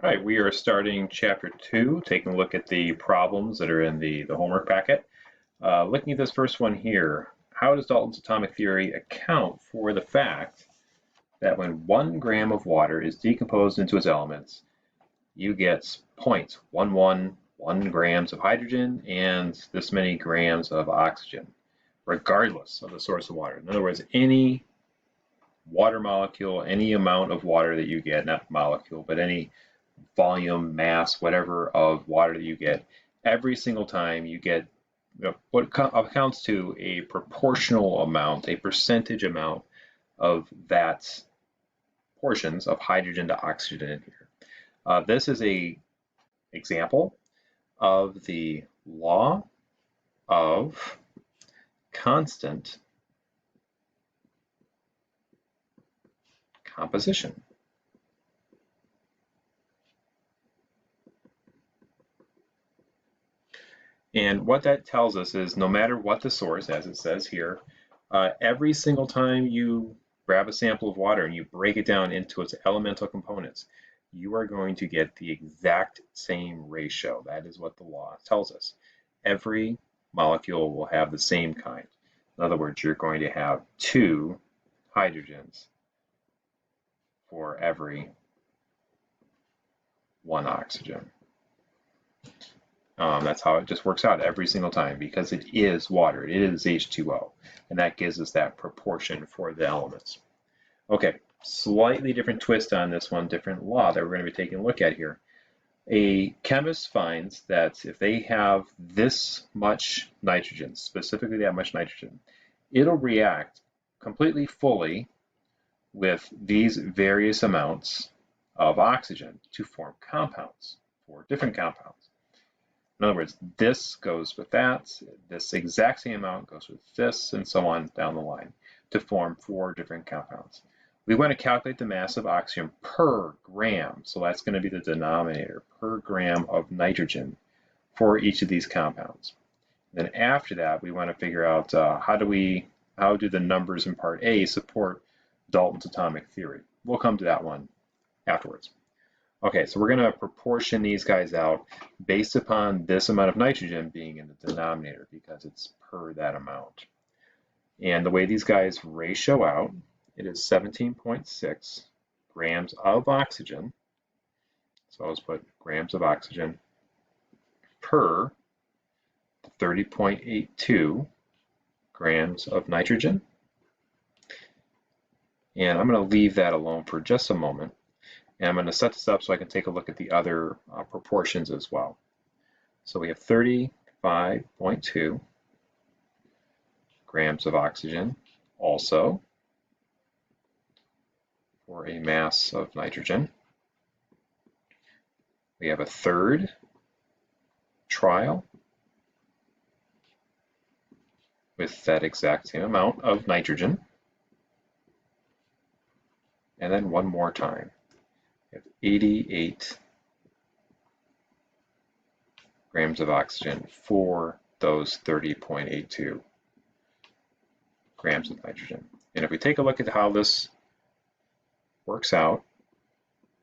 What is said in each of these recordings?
All right, we are starting chapter 2, taking a look at the problems that are in the homework packet. Looking at this first one here, how does Dalton's atomic theory account for the fact that when 1 gram of water is decomposed into its elements, you get 0.111 grams of hydrogen and this many grams of oxygen, regardless of the source of water? In other words, any water molecule, any amount of water that you get, not molecule, but any volume, mass, whatever of water that you get, every single time you get what accounts to a proportional amount, a percentage amount of that portions of hydrogen to oxygen in here. This is a example of the law of constant composition. And what that tells us is no matter what the source, as it says here, every single time you grab a sample of water and you break it down into its elemental components, you are going to get the exact same ratio. That is what the law tells us. Every molecule will have the same kind. In other words, you're going to have 2 hydrogens for every 1 oxygen. That's how it just works out every single time because it is water, it is H2O, and that gives us that proportion for the elements. Okay, slightly different twist on this one, different law that we're going to be taking a look at here. A chemist finds that if they have this much nitrogen, specifically that much nitrogen, it'll react completely fully with these various amounts of oxygen to form compounds, 4 different compounds. In other words, this goes with that, this exact same amount goes with this, and so on down the line to form 4 different compounds. We want to calculate the mass of oxygen per gram, so that's going to be the denominator, per gram of nitrogen for each of these compounds. Then after that, we want to figure out how do the numbers in part A support Dalton's atomic theory. We'll come to that one afterwards. Okay, so we're going to proportion these guys out based upon this amount of nitrogen being in the denominator because it's per that amount. And the way these guys ratio out, it is 17.6 grams of oxygen. So I'll just put grams of oxygen per 30.82 grams of nitrogen. And I'm going to leave that alone for just a moment. And I'm going to set this up so I can take a look at the other proportions as well. So we have 35.2 grams of oxygen also for a mass of nitrogen. We have a third trial with that exact same amount of nitrogen. And then one more time. We have 88 grams of oxygen for those 30.82 grams of nitrogen. And if we take a look at how this works out,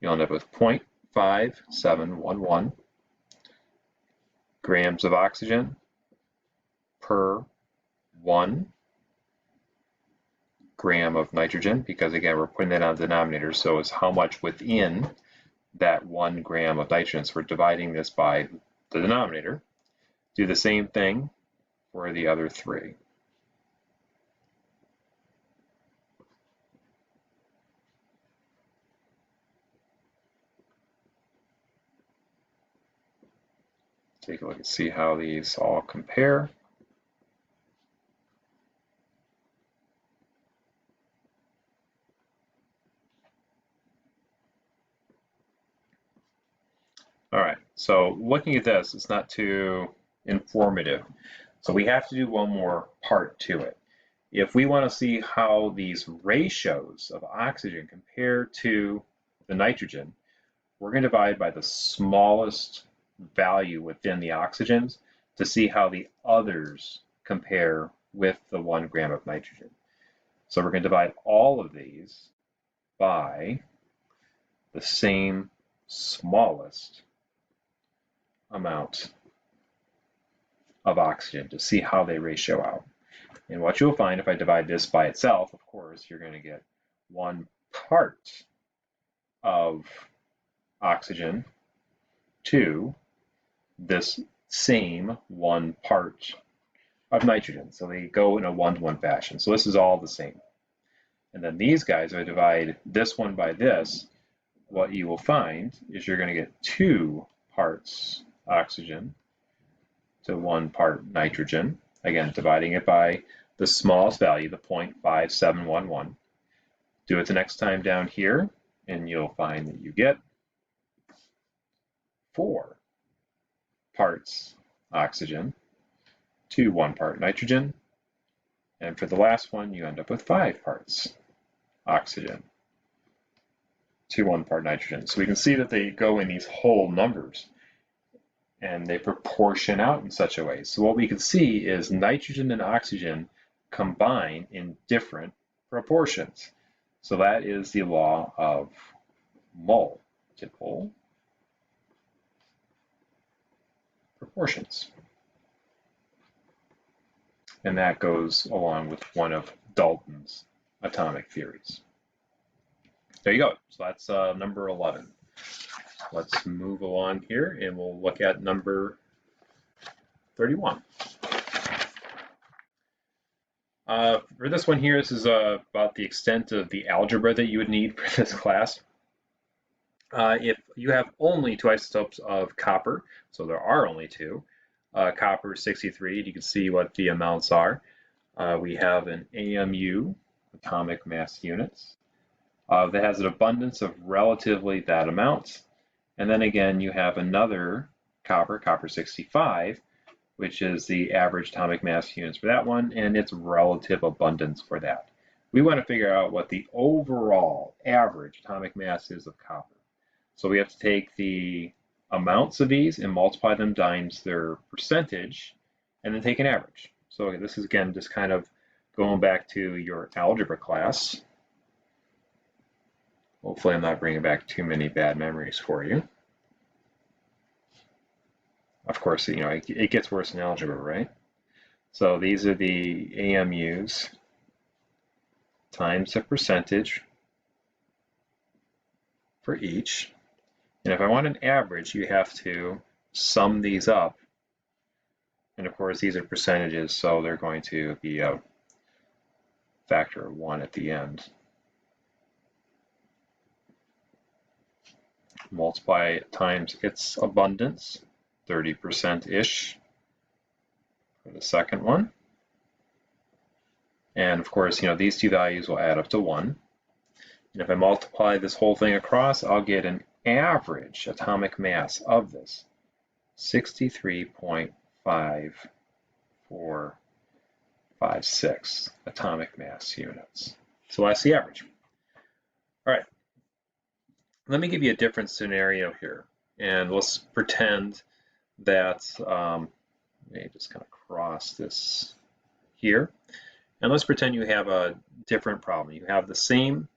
you'll end up with 0.5711 grams of oxygen per 1 gram of nitrogen, because again, we're putting that on the denominator, so it's how much within that 1 gram of nitrogen. So we're dividing this by the denominator. Do the same thing for the other 3. Take a look and see how these all compare. All right, so looking at this, it's not too informative. So we have to do one more part to it. If we want to see how these ratios of oxygen compare to the nitrogen, we're going to divide by the smallest value within the oxygens to see how the others compare with the 1 gram of nitrogen. So we're going to divide all of these by the same smallest amount of oxygen to see how they ratio out. And what you'll find if I divide this by itself, of course, you're going to get 1 part of oxygen to this same 1 part of nitrogen. So they go in a 1-to-1 fashion. So this is all the same. And then these guys, if I divide this one by this, what you will find is you're going to get 2 parts oxygen to 1 part nitrogen. Again, dividing it by the smallest value, the 0.5711. Do it the next time down here, and you'll find that you get 4 parts oxygen to 1 part nitrogen. And for the last one, you end up with 5 parts oxygen to 1 part nitrogen. So we can see that they go in these whole numbers and they proportion out in such a way. So what we can see is nitrogen and oxygen combine in different proportions. So that is the law of multiple proportions. And that goes along with one of Dalton's atomic theories. There you go. So that's number 11. Let's move along here and we'll look at number 31. For this one here, this is about the extent of the algebra that you would need for this class. If you have only 2 isotopes of copper, so there are only 2, copper 63, you can see what the amounts are. We have an AMU, atomic mass units, that has an abundance of relatively that amount. And then again, you have another copper 65, which is the average atomic mass units for that one, and its relative abundance for that. We want to figure out what the overall average atomic mass is of copper. So we have to take the amounts of these and multiply them times their percentage, and then take an average. So this is again just kind of going back to your algebra class. Hopefully I'm not bringing back too many bad memories for you. Of course, you know, it gets worse in algebra, right? So these are the AMUs times the percentage for each. And if I want an average, you have to sum these up. And of course, these are percentages, so they're going to be a factor of 1 at the end. Multiply times its abundance, 30%-ish for the second one. And of course, you know, these 2 values will add up to 1. And if I multiply this whole thing across, I'll get an average atomic mass of this, 63.5456 atomic mass units. So that's the average. All right. Let me give you a different scenario here, and let's pretend that, let me just kind of cross this here, and let's pretend you have a different problem. You have the same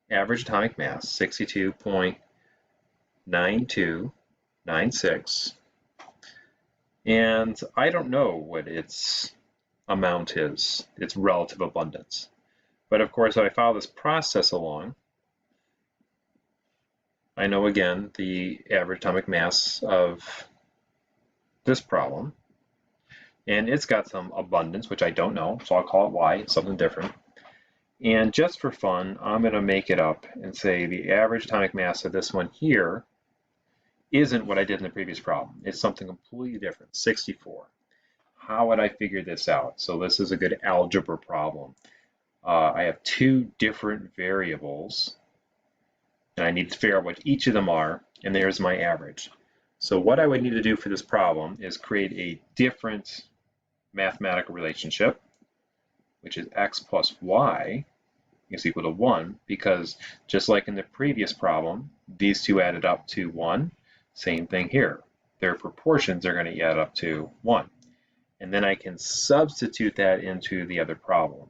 average atomic mass, 62.9296, and I don't know what its amount is, its relative abundance. But of course, if I follow this process along, I know again the average atomic mass of this problem, and it's got some abundance, which I don't know, so I'll call it Y, something different. And just for fun, I'm going to make it up and say the average atomic mass of this one here isn't what I did in the previous problem. It's something completely different, 64. How would I figure this out? So this is a good algebra problem. I have 2 different variables, and I need to figure out what each of them are, and there's my average. So what I would need to do for this problem is create a different mathematical relationship, which is x plus y is equal to 1, because just like in the previous problem, these 2 added up to 1. Same thing here. Their proportions are going to add up to 1. And then I can substitute that into the other problem.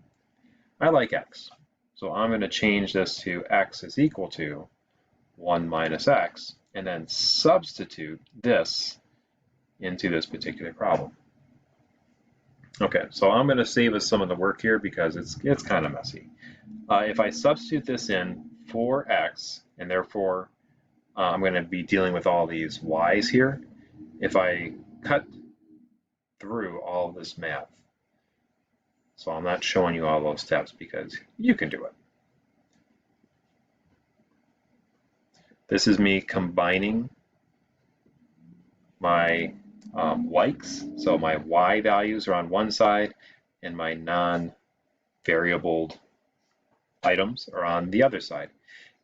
I like x, so I'm going to change this to x is equal to 1 minus x, and then substitute this into this particular problem. Okay, so I'm going to save us some of the work here because it's kind of messy. If I substitute this in for x, and therefore I'm going to be dealing with all these y's here, if I cut through all this math, so I'm not showing you all those steps because you can do it. This is me combining my likes. So my y values are on one side and my non-variabled items are on the other side.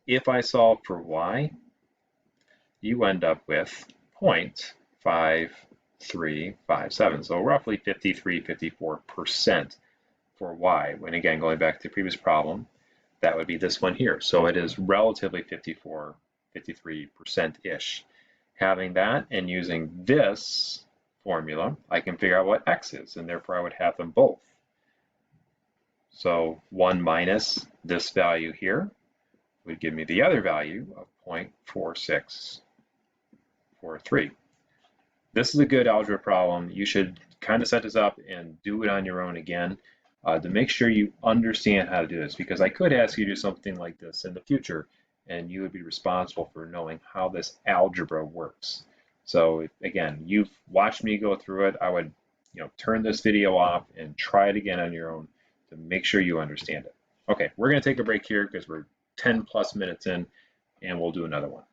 If I solve for y, you end up with 0.5357. So roughly 54% for y. When again, going back to the previous problem, that would be this one here. So it is relatively 53%-ish. Having that and using this formula, I can figure out what x is, and therefore I would have them both. So 1 minus this value here would give me the other value of 0.4643. This is a good algebra problem. You should kind of set this up and do it on your own again to make sure you understand how to do this, because I could ask you to do something like this in the future, and you would be responsible for knowing how this algebra works. So again, you've watched me go through it. I would, turn this video off and try it again on your own to make sure you understand it. Okay, we're going to take a break here because we're 10+ minutes in, and we'll do another one.